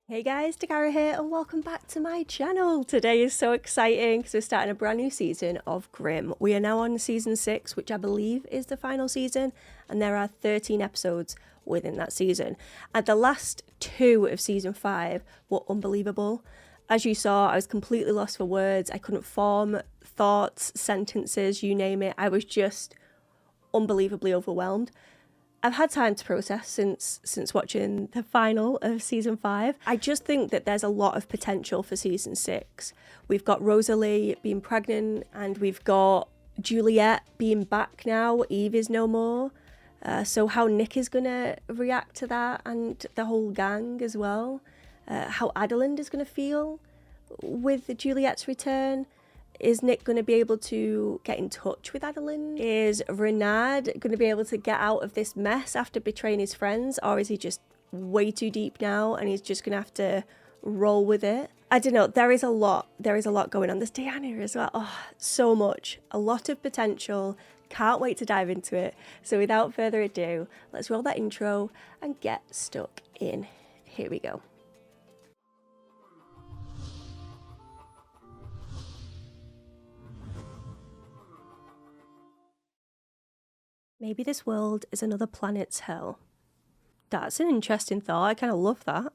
Hey guys, Dakara here and welcome back to my channel. Today is so exciting because we're starting a brand new season of Grimm. We are now on season 6, which I believe is the final season, and there are 13 episodes within that season. And the last 2 of season 5 were unbelievable. As you saw, I was completely lost for words. I couldn't form thoughts, sentences, you name it. I was just unbelievably overwhelmed. I've had time to process since watching the final of season 5. I just think that there's a lot of potential for season 6. We've got Rosalie being pregnant and we've got Juliet being back now. Eve is no more. So how Nick is going to react to that and the whole gang as well. How Adeline is going to feel with Juliet's return. Is Nick going to be able to get in touch with Adeline? Is Renard going to be able to get out of this mess after betraying his friends? Or is he just way too deep now and he's just going to have to roll with it? I don't know. There is a lot going on. There's Diana as well. Oh, so much. A lot of potential. Can't wait to dive into it. So without further ado, let's roll that intro and get stuck in. Here we go. Maybe this world is another planet's hell. That's an interesting thought. I kind of love that.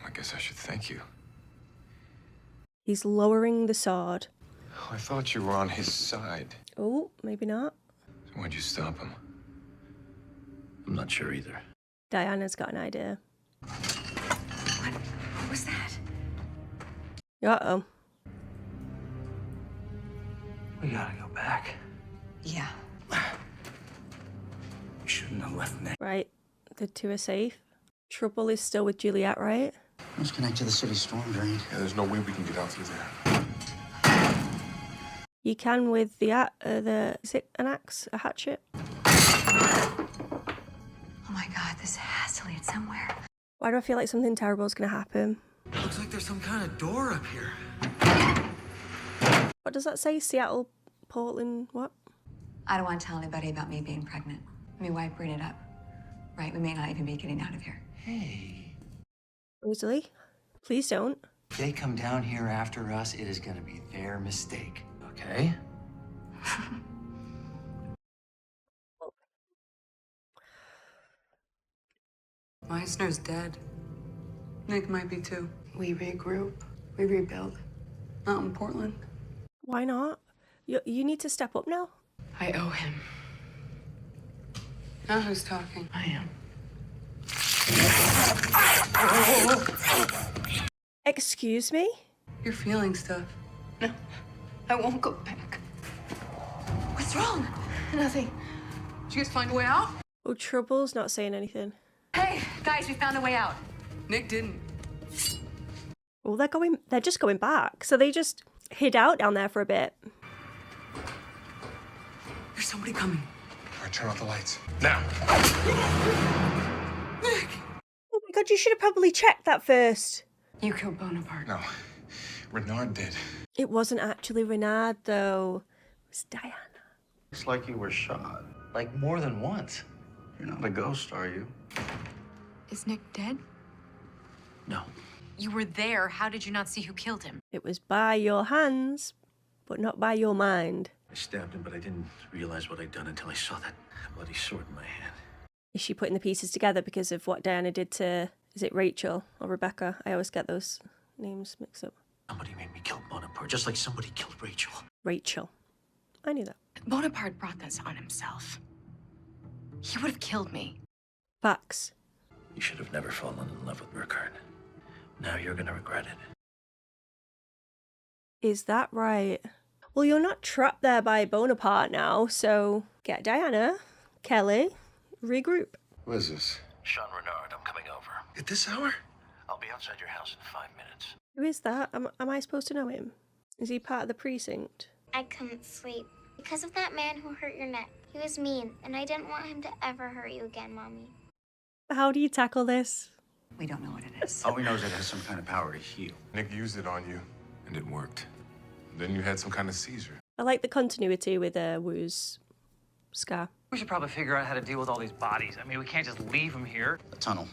I guess I should thank you. He's lowering the sword. Oh, I thought you were on his side. Oh, maybe not. So why'd you stop him? I'm not sure either. Diana's got an idea. What was that? Uh-oh. We gotta go back. Yeah. We shouldn't have left Nick. Right, the 2 are safe. Trouble is still with Juliet, right? Let's connect to the city storm drain. Yeah, there's no way we can get out through there. You can with the is it an axe, a hatchet? Oh my god, this has to lead somewhere. Why do I feel like something terrible is going to happen? Looks like there's some kind of door up here. What does that say? Seattle, Portland, what? I don't want to tell anybody about me being pregnant. I mean, why bring it up? Right, we may not even be getting out of here. Hey. Rosalie, please don't. If they come down here after us, it is gonna be their mistake, okay? Meissner's dead. Nick might be too. We regroup. We rebuild. Not in Portland. Why not? You need to step up now. I owe him. Now who's talking? I am. Excuse me? You're feeling stuff. No, I won't go back. What's wrong? Nothing. Did you guys find a way out? Oh, Trouble's not saying anything. Hey, guys, we found a way out. Nick didn't. Well, they're just going back. So they just hid out down there for a bit. There's somebody coming. All right, turn off the lights. Now! Nick! Oh my god, you should have probably checked that first. You killed Bonaparte. No. Renard did. It wasn't actually Renard, though. It was Diana. Looks like you were shot. Like more than once. You're not a ghost, are you? Is Nick dead? No. You were there. How did you not see who killed him? It was by your hands, but not by your mind. I stabbed him, but I didn't realize what I'd done until I saw that bloody sword in my hand. Is she putting the pieces together because of what Diana did to, is it Rachel or Rebecca? I always get those names mixed up. Somebody made me kill Bonaparte, just like somebody killed Rachel. Rachel. I knew that. Bonaparte brought this on himself. He would have killed me. Facts. You should have never fallen in love with Burkhardt. Now you're gonna regret it. Is that right? Well, you're not trapped there by Bonaparte now, so get Diana, Kelly, regroup. Who is this? Sean Renard, I'm coming over. At this hour? I'll be outside your house in 5 minutes. Who is that? Am I supposed to know him? Is he part of the precinct? I couldn't sleep because of that man who hurt your neck. He was mean, and I didn't want him to ever hurt you again, Mommy. How do you tackle this? We don't know what it is. All we know is it has some kind of power to heal. Nick used it on you, and it worked. Then you had some kind of seizure. I like the continuity with Wu's scar. We should probably figure out how to deal with all these bodies. I mean, we can't just leave them here. A tunnel.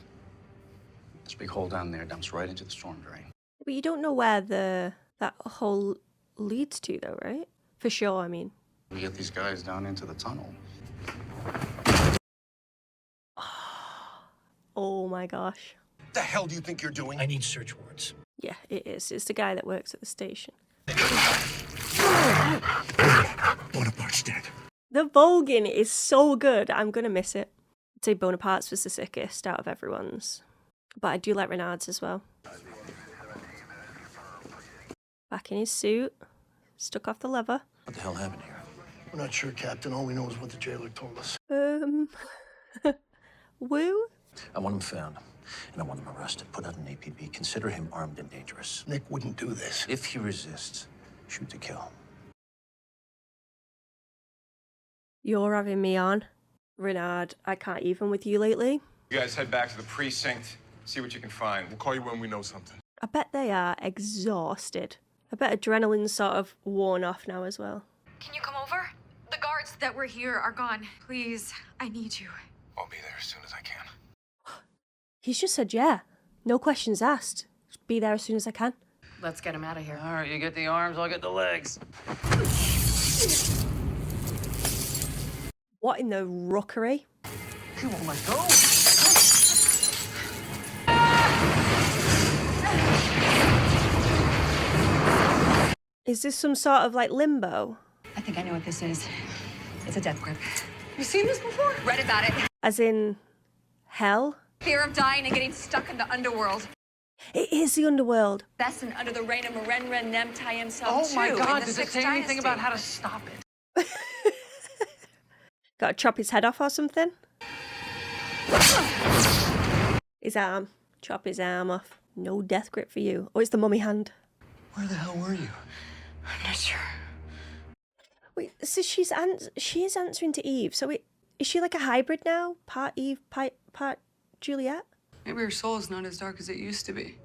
This big hole down there dumps right into the storm drain. But you don't know where that hole leads to, though, right? For sure, I mean. We get these guys down into the tunnel. Oh my gosh. The hell do you think you're doing? I need search warrants. Yeah, it is. It's the guy that works at the station. Bonaparte's dead. The Volgin is so good. I'm going to miss it. I'd say Bonaparte's was the sickest out of everyone's. But I do like Renard's as well. Back in his suit. Stuck off the lever. What the hell happened here? We're not sure, Captain. All we know is what the jailer told us. Woo? I want him found, and I want him arrested. Put out an APB. Consider him armed and dangerous. Nick wouldn't do this. If he resists, shoot to kill. You're having me on. Renard, I can't even with you lately. You guys head back to the precinct, see what you can find. We'll call you when we know something. I bet they are exhausted. I bet adrenaline's sort of worn off now as well. Can you come over? The guards that were here are gone. Please, I need you. I'll be there as soon as I can. He's just said yeah. No questions asked. Just be there as soon as I can. Let's get him out of here. All right, you get the arms, I'll get the legs. What in the rookery? You won't let go. Is this some sort of like limbo? I think I know what this is. It's a death grip. You seen this before? Read about it. As in hell? Fear of dying and getting stuck in the underworld. It is the underworld. Besson under the reign of Meren Nemtai himself, Oh my too, God, in the does it Sixth say anything Dynasty. about how to stop it? Got to chop his head off or something? His arm. Chop his arm off. No death grip for you. Oh, it's the mummy hand. Where the hell were you? I'm not sure. Wait, so she is answering to Eve. So is she like a hybrid now? Part Eve, part Juliet? Maybe her soul is not as dark as it used to be.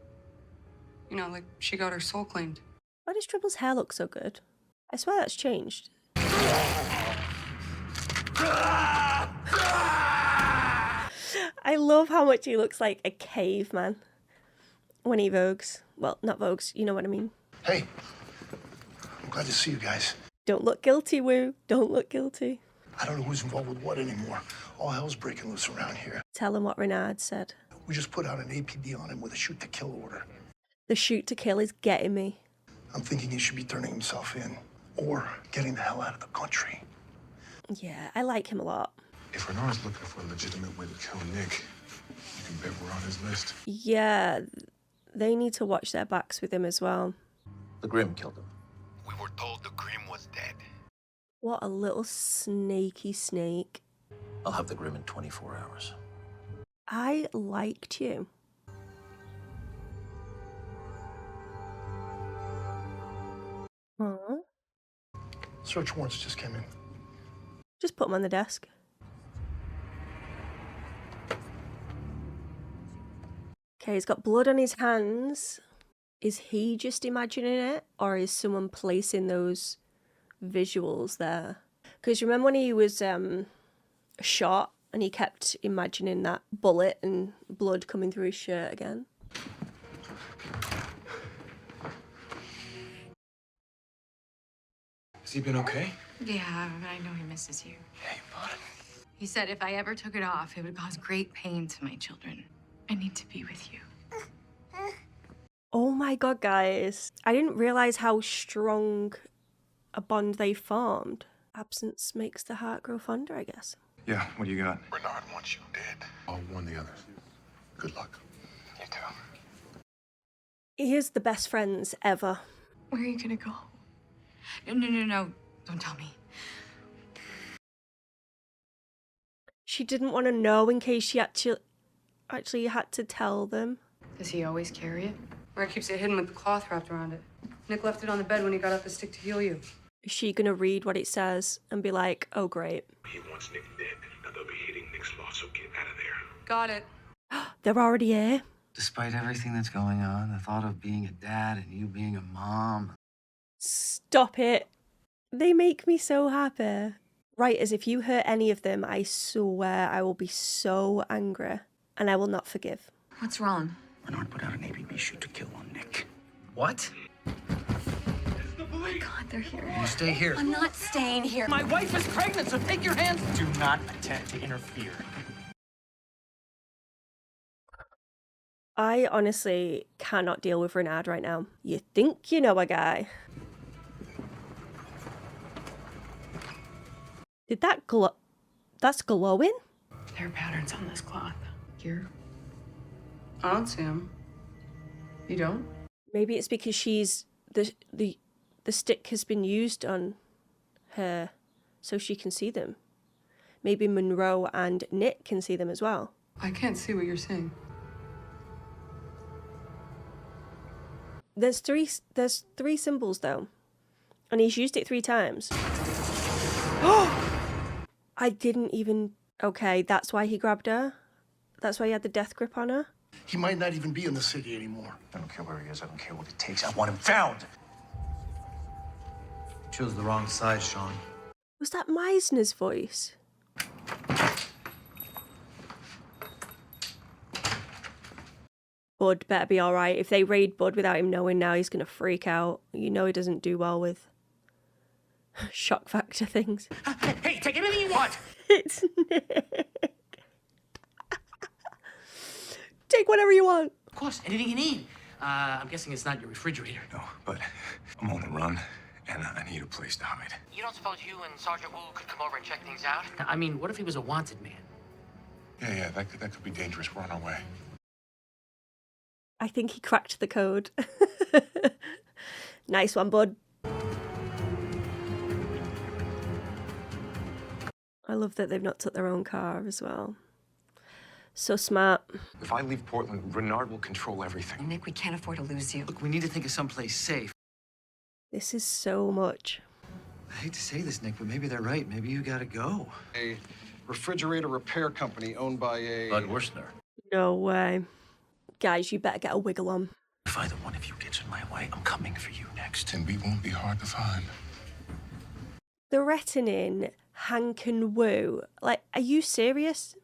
You know, like she got her soul claimed. Why does Tribble's hair look so good? I swear that's changed. I love how much he looks like a caveman when he vogues. Well, not vogues, you know what I mean. Hey, I'm glad to see you guys. Don't look guilty, Woo. Don't look guilty. I don't know who's involved with what anymore. All hell's breaking loose around here. Tell him what Renard said. We just put out an APB on him with a shoot-to-kill order. The shoot to kill is getting me. I'm thinking he should be turning himself in or getting the hell out of the country. Yeah, I like him a lot. If Renard's looking for a legitimate way to kill Nick, you can bet we're on his list. Yeah, they need to watch their backs with him as well. The Grimm killed him. We were told the Grimm was dead. What a little snaky snake. I'll have the Grimm in 24 hours. I liked you. Huh? Search warrants just came in. Just put them on the desk. Okay, he's got blood on his hands. Is he just imagining it? Or is someone placing those visuals there? Because remember when he was shot and he kept imagining that bullet and blood coming through his shirt again? Has he been okay? Yeah, but I know he misses you. Hey, bud. He said if I ever took it off, it would cause great pain to my children. I need to be with you. Oh my god, guys. I didn't realize how strong a bond they formed. Absence makes the heart grow fonder, I guess. Yeah, what do you got? Bernard wants you dead. I'll warn the others. Good luck. You too. He is the best friends ever. Where are you gonna go? No. Don't tell me. She didn't want to know in case she actually had to tell them. Does he always carry it? Or it keeps it hidden with the cloth wrapped around it. Nick left it on the bed when he got up the stick to heal you. Is she gonna read what it says and be like, oh great. He wants Nick dead. Now they'll be hitting Nick's law, so get out of there. Got it. They're already here. Despite everything that's going on, the thought of being a dad and you being a mom. Stop it. They make me so happy. Right, as if you hurt any of them, I swear I will be so angry and I will not forgive. What's wrong? Bernard put out an APB shoot to kill on Nick. What? Oh my God, they're here. You stay here. I'm not staying here. My wife is pregnant, so take your hands. Do not attempt to interfere. I honestly cannot deal with Renard right now. You think you know a guy. Did that glow? That's glowing? There are patterns on this cloth. Here. I don't see them. You don't? Maybe it's because she's the stick has been used on her so she can see them. Maybe Monroe and Nick can see them as well. I can't see what you're seeing. There's three symbols though. And he's used it 3 times. I didn't even... Okay, that's why he grabbed her. That's why he had the death grip on her. He might not even be in the city anymore. I don't care where he is. I don't care what it takes. I want him found. Chose the wrong side, Sean. Was that Meisner's voice? Bud better be alright. If they raid Bud without him knowing now, he's going to freak out. You know he doesn't do well with shock factor things. Hey, take anything you want. It's Nick. Take whatever you want. Of course, anything you need. I'm guessing it's not your refrigerator. No, but I'm on the run, and I need a place to hide. You don't suppose you and Sergeant Wu could come over and check things out? I mean, what if he was a wanted man? Yeah, that could be dangerous. We're on our way. I think he cracked the code. Nice one, bud. I love that they've not took their own car as well. So smart. If I leave Portland, Renard will control everything. Nick, we can't afford to lose you. Look, we need to think of someplace safe. This is so much. I hate to say this, Nick, but maybe they're right. Maybe you gotta go. A refrigerator repair company owned by a... Bud Worstner. No way. Guys, you better get a wiggle on. If either one of you gets in my way, I'm coming for you next. And we won't be hard to find. Threatening Hank and Wu. Like, are you serious?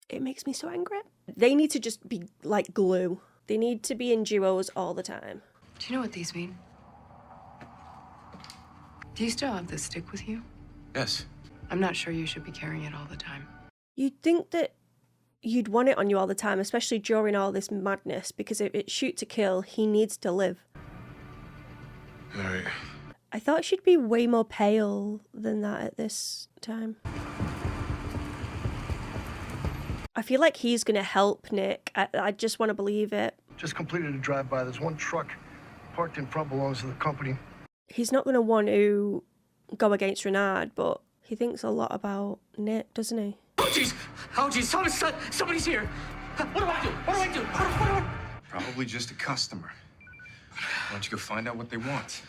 It makes me so angry. They need to just be like glue. They need to be in duos all the time. Do you know what these mean? Do you still have this stick with you? Yes. I'm not sure you should be carrying it all the time. You'd think that you'd want it on you all the time, especially during all this madness, because if it's shoot to kill, he needs to live. All right. I thought she'd be way more pale than that at this time. I feel like he's going to help Nick. I just want to believe it. Just completed a drive-by. There's one truck parked in front, belongs to the company. He's not going to want to go against Renard, but he thinks a lot about Nick, doesn't he? Oh, jeez! Oh, jeez! Somebody's here! What do I do? What do I do? What do I... Probably just a customer. Why don't you go find out what they want?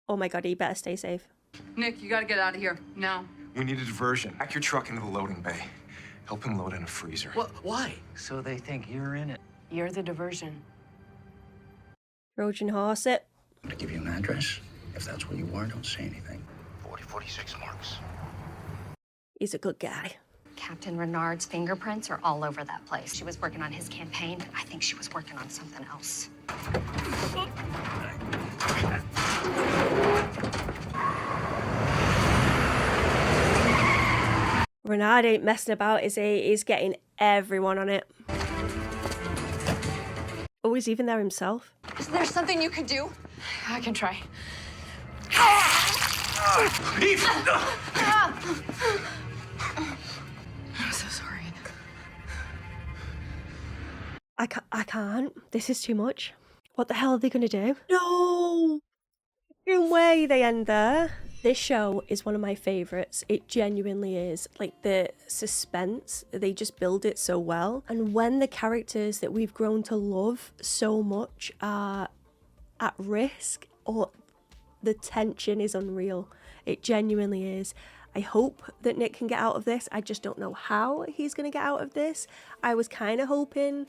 Oh my god, he better stay safe. Nick, you gotta get out of here, now. We need a diversion. Back your truck into the loading bay. Help him load in a freezer. What? Why? So they think you're in it. You're the diversion. Trojan horse it. I'm gonna give you an address. If that's where you are, don't say anything. 4046 marks. He's a good guy. Captain Renard's fingerprints are all over that place. She was working on his campaign, but I think she was working on something else. Renard ain't messing about, is he? He's getting everyone on it. Oh, he's even there himself. Is there something you could do? I can try. I'm so sorry. I can't. This is too much. What the hell are they going to do? No! No way they end there. This show is one of my favourites. It genuinely is. Like, the suspense, they just build it so well. And when the characters that we've grown to love so much are at risk, or the tension is unreal. It genuinely is. I hope that Nick can get out of this. I just don't know how he's going to get out of this. I was kind of hoping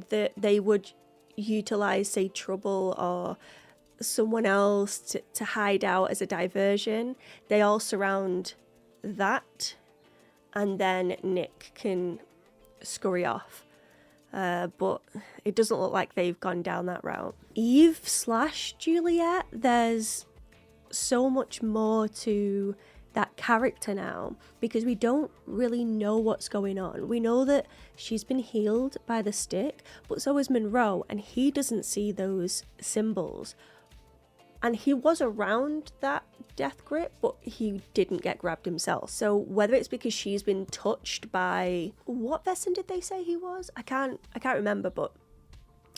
that they would utilise, say, Trouble or someone else to hide out as a diversion. They all surround that, and then Nick can scurry off. but it doesn't look like they've gone down that route. Eve/Juliet, there's so much more to that character now because we don't really know what's going on. We know that she's been healed by the stick, but so is Monroe, and he doesn't see those symbols. And he was around that death grip, but he didn't get grabbed himself. So whether it's because she's been touched by, what Vesson did they say he was? I can't remember, but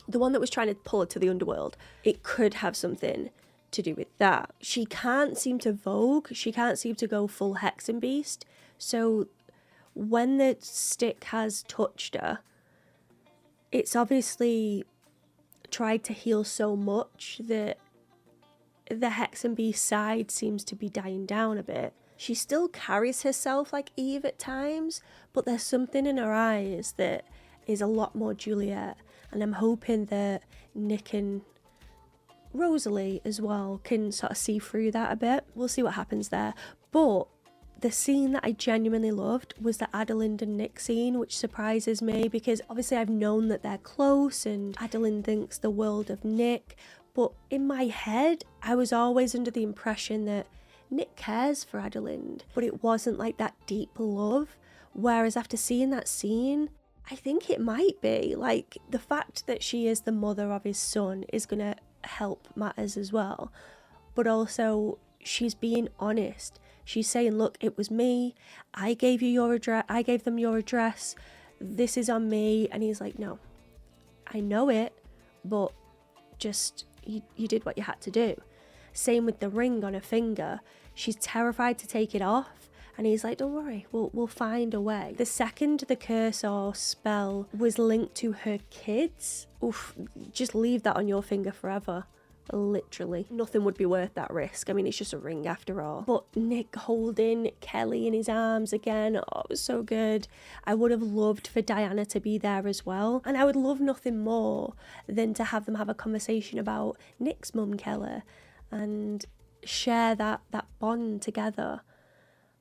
the one that was trying to pull her to the underworld, it could have something to do with that. She can't seem to vogue. She can't seem to go full Hexen Beast. So when the stick has touched her, it's obviously tried to heal so much that the Hexen Beast side seems to be dying down a bit. She still carries herself like Eve at times, but there's something in her eyes that is a lot more Juliet. And I'm hoping that Nick and Rosalie as well can sort of see through that a bit. We'll see what happens there. But the scene that I genuinely loved was the Adalind and Nick scene, which surprises me because obviously I've known that they're close and Adalind thinks the world of Nick. But in my head, I was always under the impression that Nick cares for Adalind, but it wasn't like that deep love. Whereas after seeing that scene, I think it might be. Like, the fact that she is the mother of his son is going to help matters as well. But also, she's being honest. She's saying, look, it was me. I gave you your address. I gave them your address. This is on me. And he's like, no, I know it, but just... You did what you had to do. Same with the ring on her finger. She's terrified to take it off, and he's like, don't worry, we'll find a way. The second the curse or spell was linked to her kids, oof, just leave that on your finger forever. Literally. Nothing would be worth that risk. I mean, it's just a ring after all. But Nick holding Kelly in his arms again, oh, it was so good. I would have loved for Diana to be there as well. And I would love nothing more than to have them have a conversation about Nick's mum, Kelly, and share that bond together.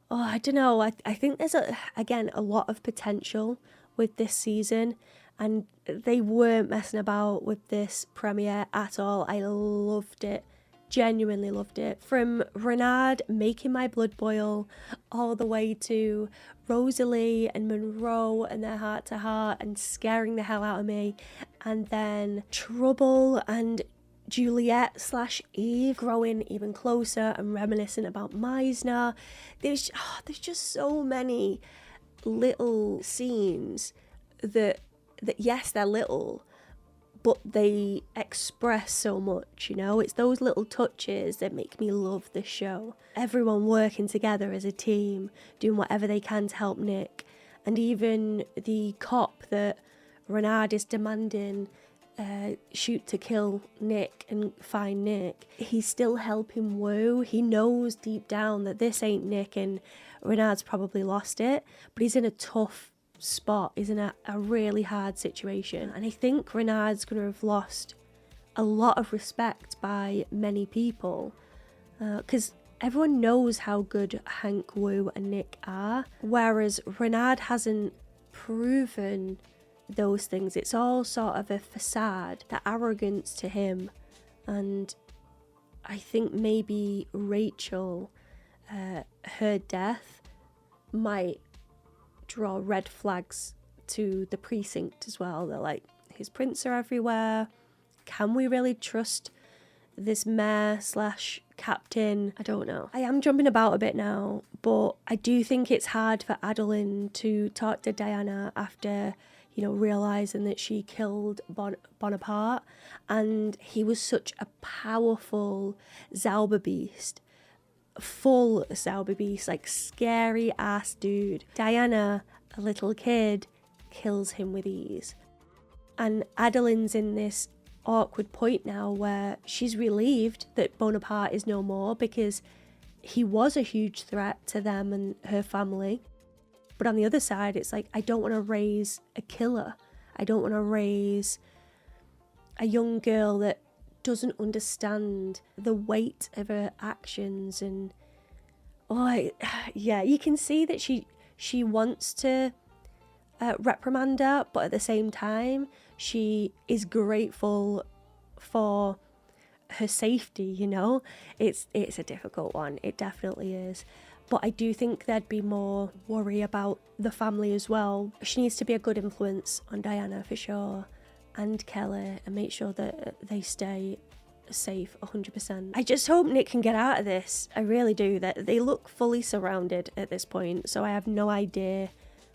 Oh, I don't know. I think there's, a lot of potential with this season. And they weren't messing about with this premiere at all. I loved it. Genuinely loved it. From Renard making my blood boil all the way to Rosalie and Monroe and their heart-to-heart and scaring the hell out of me. And then Trouble and Juliet/Eve growing even closer and reminiscing about Meisner. There's just so many little scenes that yes, they're little, but they express so much, you know? It's those little touches that make me love the show. Everyone working together as a team, doing whatever they can to help Nick. And even the cop that Renard is demanding shoot to kill Nick and find Nick, he's still helping Wu. He knows deep down that this ain't Nick and Renard's probably lost it, but he's in a tough spot, is in a really hard situation, and I think Renard's going to have lost a lot of respect by many people because everyone knows how good Hank, Wu and Nick are, whereas Renard hasn't proven those things. It's all sort of a facade, the arrogance to him. And I think maybe Rachel, her death might draw red flags to the precinct as well. They're like, his prints are everywhere. Can we really trust this mayor/captain? I don't know. I am jumping about a bit now, but I do think it's hard for Adalind to talk to Diana after, you know, realising that she killed Bonaparte, and he was such a powerful Zauberbeast. Full Zauberbeast, like scary ass dude. Diana, a little kid, kills him with ease. And Adelind's in this awkward point now where she's relieved that Bonaparte is no more because he was a huge threat to them and her family. But on the other side, it's like, I don't want to raise a killer. I don't want to raise a young girl that doesn't understand the weight of her actions. And yeah, you can see that she wants to reprimand her, but at the same time, she is grateful for her safety, you know. It's a difficult one, it definitely is. But I do think there'd be more worry about the family as well. She needs to be a good influence on Diana for sure, and Kelly, and make sure that they stay safe 100%. I just hope Nick can get out of this. I really do. That they look fully surrounded at this point, so I have no idea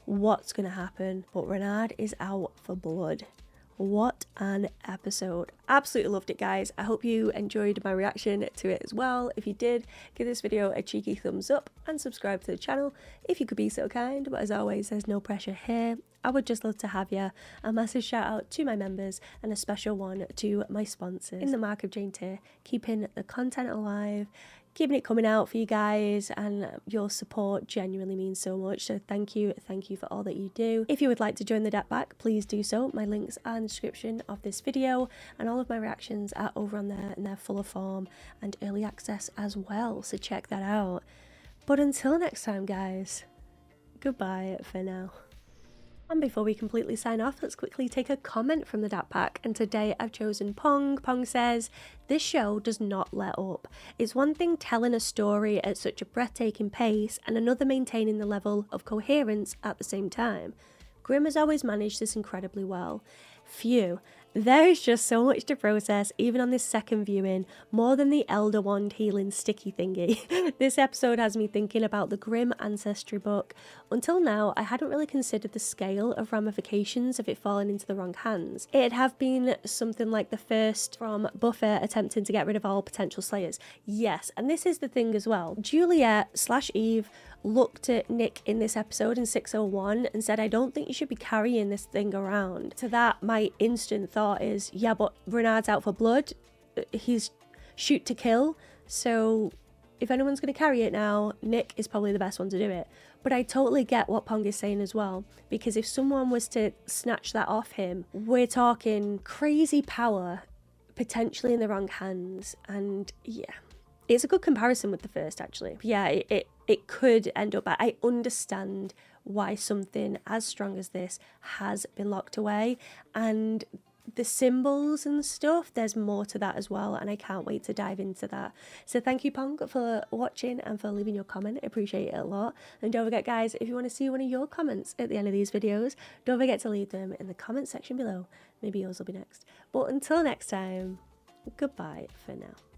what's gonna happen. But Renard is out for blood. What an episode. Absolutely loved it, guys. I hope you enjoyed my reaction to it as well. If you did, give this video a cheeky thumbs up and subscribe to the channel if you could be so kind. But as always, there's no pressure here. I would just love to have you. A massive shout out to my members and a special one to my sponsors in the Mark of Jane tier, keeping the content alive, keeping it coming out for you guys, and your support genuinely means so much. So thank you for all that you do. If you would like to join the pack, please do so. My links are in the description of this video, and all of my reactions are over on there, and they're full of form and early access as well, so check that out. But until next time, guys, goodbye for now. And before we completely sign off, let's quickly take a comment from the pack. And today I've chosen Pong. Pong says, "This show does not let up. It's one thing telling a story at such a breathtaking pace, and another maintaining the level of coherence at the same time. Grimm has always managed this incredibly well. Phew, there is just so much to process, even on this second viewing, more than the Elder Wand healing sticky thingy. This episode has me thinking about the Grimm ancestry book. Until now, I hadn't really considered the scale of ramifications of it falling into the wrong hands. It'd have been something like the first from Buffer attempting to get rid of all potential slayers. Yes, and this is the thing as well. Juliet/Eve looked at Nick in this episode in 601 and said, I don't think you should be carrying this thing around. To that, my instant thought is, yeah, but Renard's out for blood. He's shoot to kill. So if anyone's going to carry it now, Nick is probably the best one to do it. But I totally get what Pong is saying as well, because if someone was to snatch that off him, we're talking crazy power potentially in the wrong hands. And yeah, it's a good comparison with the first, actually. Yeah, it could end up bad. I understand why something as strong as this has been locked away, and the symbols and stuff, there's more to that as well, and I can't wait to dive into that. So thank you, Pong, for watching and for leaving your comment. I appreciate it a lot. And don't forget, guys, if you want to see one of your comments at the end of these videos, don't forget to leave them in the comment section below. Maybe yours will be next. But until next time, goodbye for now.